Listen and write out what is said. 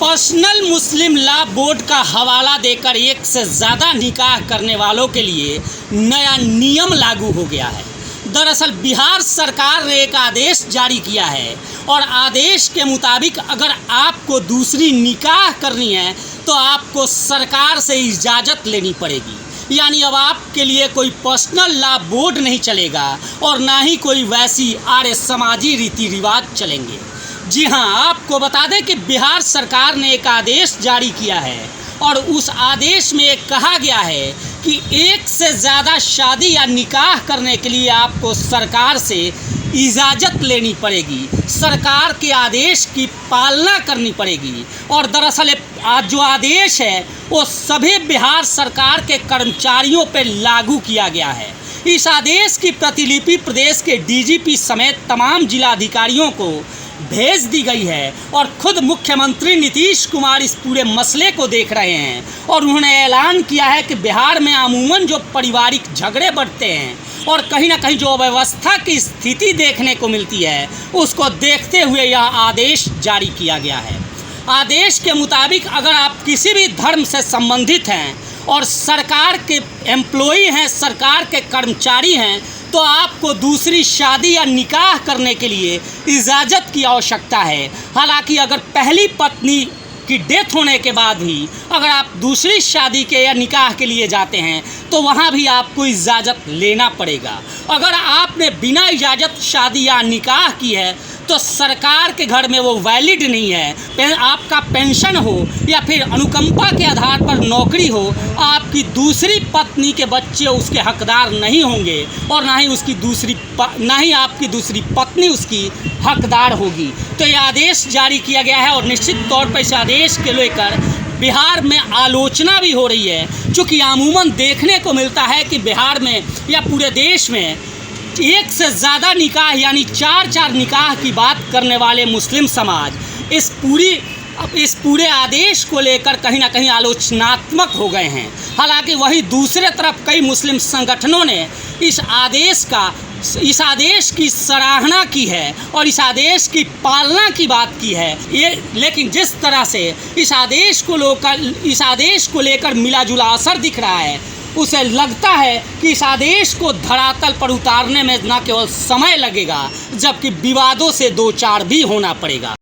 Personal मुस्लिम law board का हवाला देकर एक से ज़्यादा निकाह करने वालों के लिए नया नियम लागू हो गया है। दरअसल बिहार सरकार ने एक आदेश जारी किया है और आदेश के मुताबिक अगर आपको दूसरी निकाह करनी है तो आपको सरकार से इजाज़त लेनी पड़ेगी। यानी अब आपके लिए कोई पर्सनल लॉ बोर्ड नहीं चलेगा और ना ही कोई वैसी आर्य समाजी रीति रिवाज चलेंगे। जी हाँ, आपको बता दें कि बिहार सरकार ने एक आदेश जारी किया है और उस आदेश में कहा गया है कि एक से ज़्यादा शादी या निकाह करने के लिए आपको सरकार से इजाज़त लेनी पड़ेगी, सरकार के आदेश की पालना करनी पड़ेगी। और दरअसल जो आदेश है वो सभी बिहार सरकार के कर्मचारियों पर लागू किया गया है। इस आदेश की प्रतिलिपि प्रदेश के डीजीपी समेत तमाम जिलाधिकारियों को भेज दी गई है और खुद मुख्यमंत्री नीतीश कुमार इस पूरे मसले को देख रहे हैं और उन्होंने ऐलान किया है कि बिहार में अमूमन जो पारिवारिक झगड़े बढ़ते हैं और कहीं ना कहीं जो अव्यवस्था की स्थिति देखने को मिलती है उसको देखते हुए यह आदेश जारी किया गया है। आदेश के मुताबिक अगर आप किसी भी धर्म से संबंधित हैं और सरकार के एम्प्लॉई हैं, सरकार के कर्मचारी हैं, तो आपको दूसरी शादी या निकाह करने के लिए इजाज़त की आवश्यकता है। हालांकि अगर पहली पत्नी की डेथ होने के बाद भी अगर आप दूसरी शादी के या निकाह के लिए जाते हैं तो वहाँ भी आपको इजाज़त लेना पड़ेगा। अगर आपने बिना इजाज़त शादी या निकाह की है तो सरकार के घर में वो वैलिड नहीं है। आपका पेंशन हो या फिर अनुकंपा के आधार पर नौकरी हो, आपकी दूसरी पत्नी के बच्चे उसके हकदार नहीं होंगे और ना ही आपकी दूसरी पत्नी उसकी हकदार होगी। तो ये आदेश जारी किया गया है और निश्चित तौर पर इस आदेश के लेकर बिहार में आलोचना भी हो रही है, चूँकि अमूमन देखने को मिलता है कि बिहार में या पूरे देश में एक से ज़्यादा निकाह यानी चार निकाह की बात करने वाले मुस्लिम समाज इस पूरे आदेश को लेकर कहीं ना कहीं आलोचनात्मक हो गए हैं। हालांकि वही दूसरे तरफ कई मुस्लिम संगठनों ने इस आदेश की सराहना की है और इस आदेश की पालना की बात की है। लेकिन जिस तरह से इस आदेश को लेकर मिला जुला असर दिख रहा है, उसे लगता है कि इस आदेश को धरातल पर उतारने में न केवल समय लगेगा जबकि विवादों से दो चार भी होना पड़ेगा।